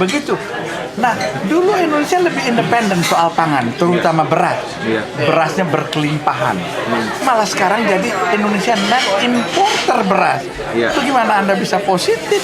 begitu. Nah, dulu Indonesia lebih independen soal pangan, terutama beras. Berasnya berkelimpahan. Malah sekarang jadi Indonesia net importer beras. Itu gimana Anda bisa positif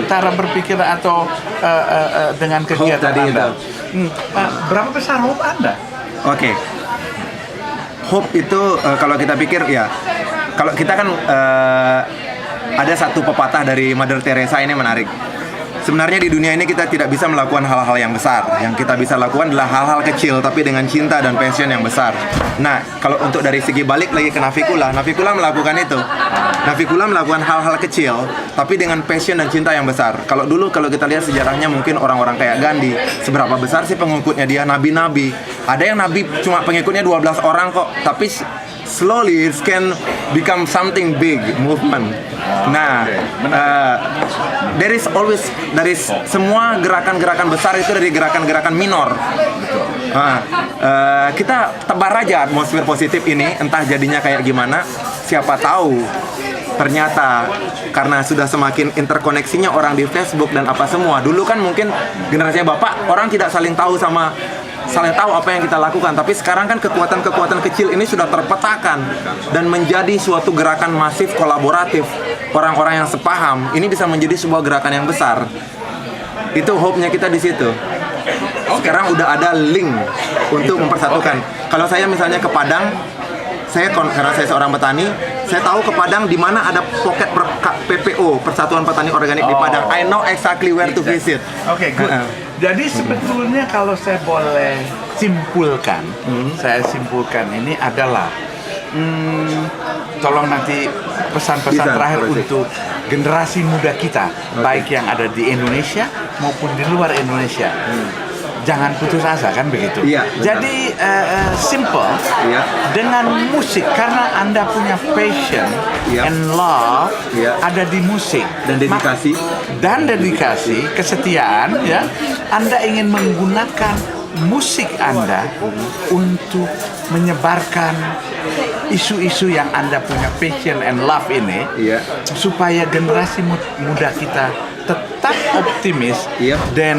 cara berpikir atau dengan kegiatan Anda? Berapa besar hope Anda? Oke. Hope itu kalau kita pikir ya, kalau kita kan ada satu pepatah dari Mother Teresa ini menarik. Sebenarnya di dunia ini kita tidak bisa melakukan hal-hal yang besar. Yang kita bisa lakukan adalah hal-hal kecil tapi dengan cinta dan passion yang besar. Nah, kalau untuk dari segi balik lagi ke Navicula melakukan itu. Navicula melakukan hal-hal kecil tapi dengan passion dan cinta yang besar. Kalau kita lihat sejarahnya mungkin orang-orang kayak Gandhi, seberapa besar sih pengikutnya dia, nabi-nabi. Ada yang nabi cuma pengikutnya 12 orang kok, tapi slowly it can become something big movement. Nah, there is semua gerakan-gerakan besar itu dari gerakan-gerakan minor. Kita tebar aja atmosfer positif ini, entah jadinya kayak gimana, siapa tahu. Ternyata karena sudah semakin interkoneksinya orang di Facebook dan apa semua. Dulu kan mungkin generasinya Bapak orang tidak saling tahu apa yang kita lakukan, tapi sekarang kan kekuatan-kekuatan kecil ini sudah terpetakan dan menjadi suatu gerakan masif kolaboratif orang-orang yang sepaham. Ini bisa menjadi sebuah gerakan yang besar. Itu hope-nya kita di situ. Sekarang udah ada link untuk mempersatukan. Kalau saya misalnya ke Padang, karena saya seorang petani, saya tahu ke Padang di mana ada pocket PPO, Persatuan Petani Organik di Padang. I know exactly where to visit. Oke, good. Jadi sebetulnya kalau saya boleh simpulkan, ini adalah tolong nanti pesan-pesan terakhir untuk generasi muda kita, baik yang ada di Indonesia maupun di luar Indonesia. Jangan putus asa, kan begitu? Iya, jadi simple dengan musik, karena Anda punya passion and love ada di musik dan dedikasi, kesetiaan ya. Anda ingin menggunakan musik Anda untuk menyebarkan isu-isu yang Anda punya passion and love ini, supaya generasi muda kita tetap optimis dan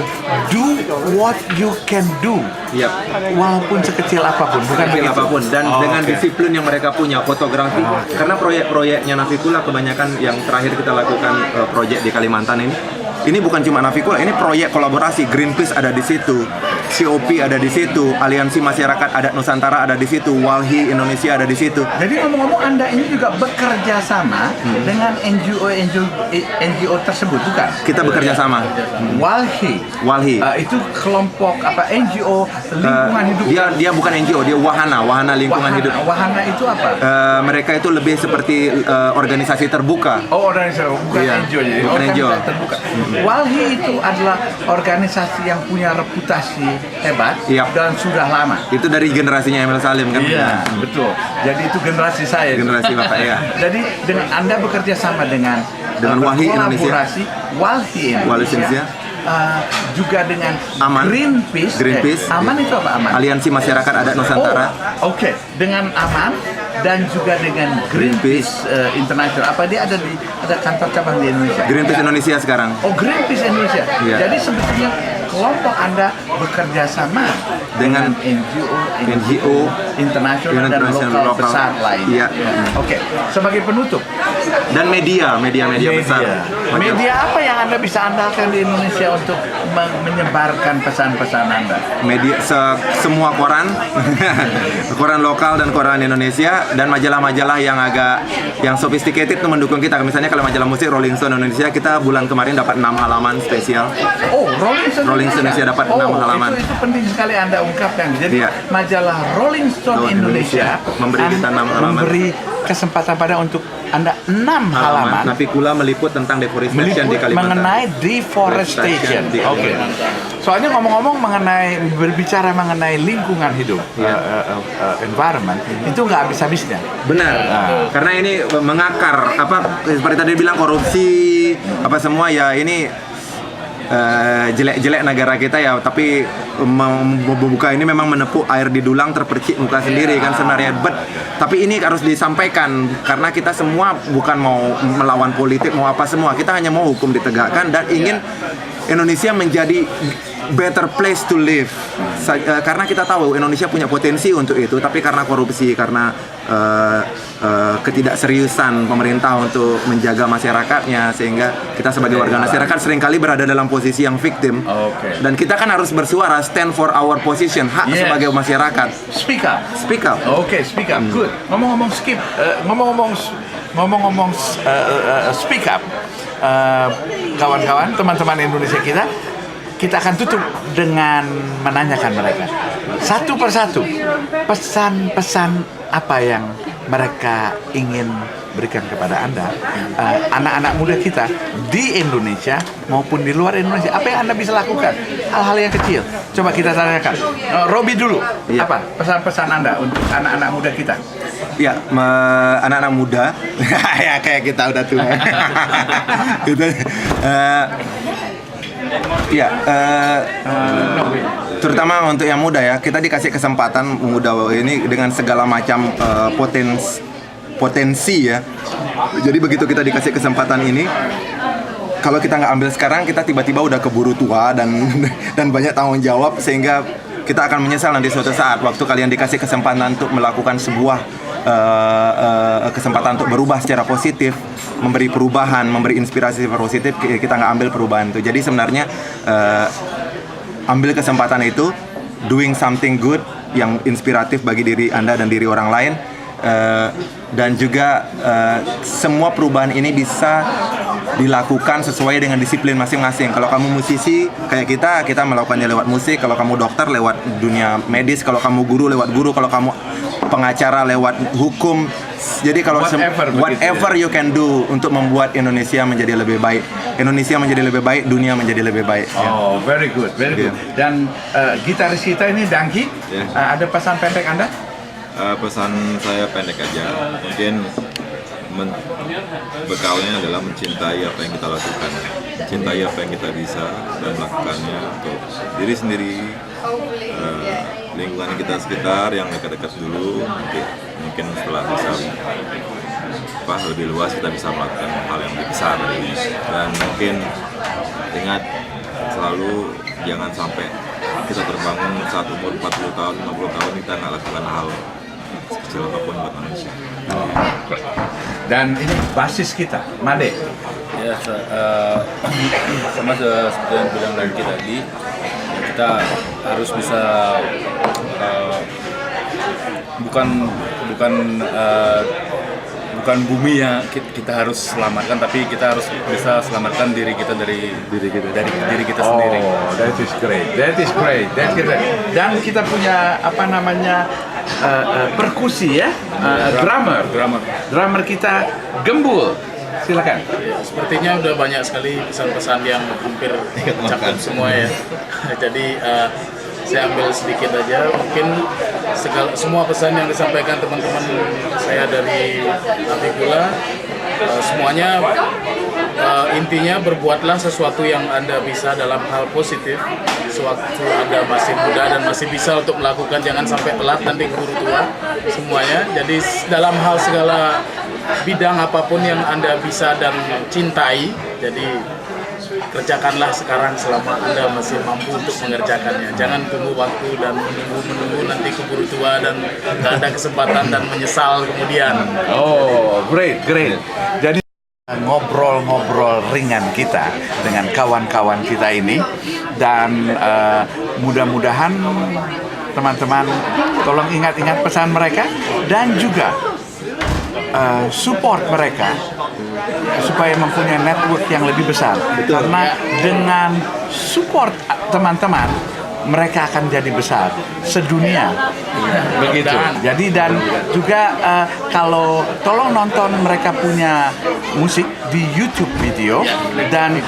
do what you can do, walaupun sekecil apapun, dan dengan disiplin yang mereka punya, fotografi. Karena proyek-proyeknya Navicula kebanyakan yang terakhir kita lakukan proyek di Kalimantan ini bukan cuma Navicula, ini proyek kolaborasi. Greenpeace ada di situ, COP ada di situ, Aliansi Masyarakat Adat Nusantara ada di situ, Walhi Indonesia ada di situ. Jadi ngomong-ngomong, Anda ini juga bekerja sama dengan NGO tersebut, bukan? Kita bekerja sama. Walhi. Itu kelompok NGO lingkungan hidup. Dia bukan NGO, dia Wahana lingkungan hidup. Wahana itu apa? Mereka itu lebih seperti organisasi terbuka. Organisasi, bukan NGO. Bukan NGO. Terbuka. Walhi itu adalah organisasi yang punya reputasi hebat dan sudah lama. Itu dari generasinya Emil Salim kan? Iya, betul. Jadi itu generasi saya. Generasi Bapak Jadi dengan Anda bekerja sama dengan Walhi Indonesia. Walhi Indonesia. Juga dengan Greenpeace. Aman itu apa Aman? Aliansi Masyarakat Adat Nusantara. Oke. Dengan Aman dan juga dengan Greenpeace International. Apa dia ada kantor cabang di Indonesia? Greenpeace Indonesia sekarang. Greenpeace Indonesia. Jadi sebetulnya kelompok Anda bekerja sama dengan NGO internasional dan lokal besar lainnya. Oke. Sebagai penutup. Dan media besar. Media apa yang Anda bisa andalkan di Indonesia untuk menyebarkan pesan-pesan Anda? Media semua koran, koran lokal dan koran Indonesia, dan majalah-majalah yang sophisticated itu mendukung kita. Misalnya kalau majalah musik Rolling Stone Indonesia, kita bulan kemarin dapat 6 halaman spesial. Rolling Stone Indonesia dapat 6 halaman. Itu penting sekali Anda ungkapkan. Jadi majalah Rolling Stone Indonesia memberi kita 6 halaman. Memberi kesempatan pada untuk Anda 6 halaman. Navicula meliput tentang deforestation di Kalimantan. Mengenai deforestation. Oke. Soalnya ngomong-ngomong berbicara mengenai lingkungan hidup, environment, itu nggak habis-habisnya. Benar. Karena ini mengakar, seperti tadi bilang korupsi, apa semua ya ini jelek-jelek negara kita ya, tapi membuka ini memang menepuk air di dulang terpercik muka sendiri kan sebenarnya. Tapi ini harus disampaikan karena kita semua bukan mau melawan politik mau apa semua, kita hanya mau hukum ditegakkan dan ingin Indonesia menjadi better place to live. Karena kita tahu Indonesia punya potensi untuk itu, tapi karena korupsi, karena ketidakseriusan pemerintah untuk menjaga masyarakatnya, sehingga kita sebagai warga masyarakat seringkali berada dalam posisi yang victim. Dan kita kan harus bersuara, stand for our position, hak sebagai masyarakat. Speak up. Speak up. Oke, speak up. Good. Ngomong-ngomong speak up. Kawan-kawan, teman-teman Indonesia kita akan tutup dengan menanyakan mereka satu persatu pesan-pesan apa yang mereka ingin berikan kepada Anda, anak-anak muda kita di Indonesia maupun di luar Indonesia. Apa yang Anda bisa lakukan? Hal-hal yang kecil. Coba kita tanyakan. Robi dulu. Apa pesan-pesan Anda untuk anak-anak muda kita? Ya, anak-anak muda, ya kayak kita udah tua. Gitu. Terutama untuk yang muda ya, kita dikasih kesempatan muda ini dengan segala macam potensi ya. Jadi begitu kita dikasih kesempatan ini, kalau kita nggak ambil sekarang, kita tiba-tiba udah keburu tua dan banyak tanggung jawab, sehingga kita akan menyesal nanti suatu saat waktu kalian dikasih kesempatan untuk melakukan sebuah kesempatan untuk berubah secara positif, memberi perubahan, memberi inspirasi positif, kita nggak ambil perubahan itu. Jadi sebenarnya ambil kesempatan itu, doing something good yang inspiratif bagi diri Anda dan diri orang lain, dan juga semua perubahan ini bisa dilakukan sesuai dengan disiplin masing-masing. Kalau kamu musisi kayak kita melakukannya lewat musik. Kalau kamu dokter lewat dunia medis. Kalau kamu guru lewat guru. Kalau kamu pengacara lewat hukum. Jadi kalau whatever you can do untuk membuat Indonesia menjadi lebih baik. Indonesia menjadi lebih baik, dunia menjadi lebih baik. Oh, very good, very good. Dan gitaris kita ini Dangki, ada pesan pendek Anda? Pesan saya pendek aja. Mungkin bekalnya adalah mencintai apa yang kita lakukan, cintai apa yang kita bisa dan melakukannya untuk diri sendiri, lingkungan kita sekitar yang dekat-dekat dulu. Nanti mungkin setelah bisa lebih luas kita bisa melakukan hal yang lebih besar dari ini. Dan mungkin ingat selalu jangan sampai kita terbangun saat umur 40 tahun, 50 tahun kita nggak lakukan hal sekecil apapun buat manusia. Dan ini basis kita, Made. Ya, sama seperti yang bilang dari kita tadi, kita harus bisa bukan bumi yang kita harus selamatkan, tapi kita harus bisa selamatkan diri kita dari diri kita sendiri. Oh, that is great. Dan kita punya perkusi ya, drummer kita Gembul. Silakan. Sepertinya udah banyak sekali pesan-pesan yang hampir cakup semua ya. Jadi saya ambil sedikit aja. Mungkin semua pesan yang disampaikan teman-teman saya dari Navicula, semuanya intinya berbuatlah sesuatu yang Anda bisa dalam hal positif sewaktu Anda masih muda dan masih bisa untuk melakukan, jangan sampai telat nanti keburu tua semuanya. Jadi dalam hal segala bidang apapun yang Anda bisa dan cintai, jadi kerjakanlah sekarang selama Anda masih mampu untuk mengerjakannya. Jangan tunggu waktu dan menunggu nanti keburu tua dan nggak ada kesempatan dan menyesal kemudian. Oh, great. Jadi ngobrol-ngobrol ringan kita dengan kawan-kawan kita ini, dan mudah-mudahan teman-teman tolong ingat-ingat pesan mereka dan juga support mereka supaya mempunyai network yang lebih besar. Karena dengan support teman-teman, mereka akan jadi besar sedunia. Begitu. Jadi dan juga kalau tolong nonton mereka punya musik di YouTube video dan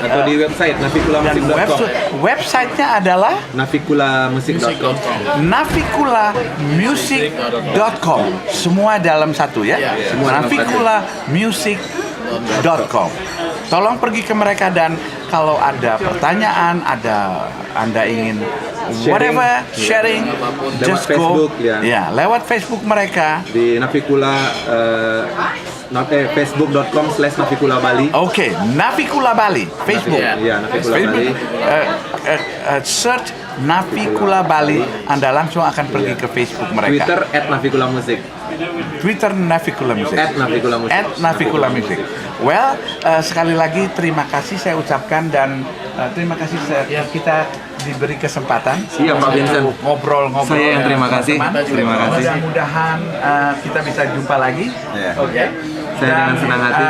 Atau di website naviculamusic.com. Websitenya adalah naviculamusic.com. naviculamusic.com. Semua dalam satu ya. Naviculamusic.com. tolong pergi ke mereka, dan kalau ada pertanyaan, ada Anda ingin whatever sharing, Lewat just Facebook, go ya. lewat Facebook mereka. Di Navikula facebook.com/Navikula Bali. Oke, Navikula Bali, Facebook. Iya, Navikula Facebook, Bali. search Navikula Bali, Anda langsung akan pergi ke Facebook mereka. Twitter @Navikula Music. Twitter Navikula Music. @Navikula Music. Navikula Music. Well, sekali lagi terima kasih saya ucapkan, dan terima kasih kita diberi kesempatan. Iya, Pak Vincent. Untuk ngobrol-ngobrol. Saya yang terima kasih. teman-teman. Terima kasih. Mudah-mudahan kita bisa jumpa lagi. Iya. Oke. Saya dengan senang hati.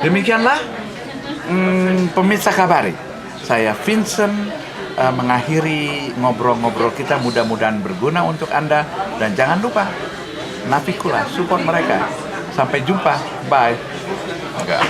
Demikianlah pemirsa Kabari. Saya Vincent mengakhiri ngobrol-ngobrol kita, mudah-mudahan berguna untuk Anda, dan jangan lupa Navikula, support mereka. Sampai jumpa, bye. Enggak.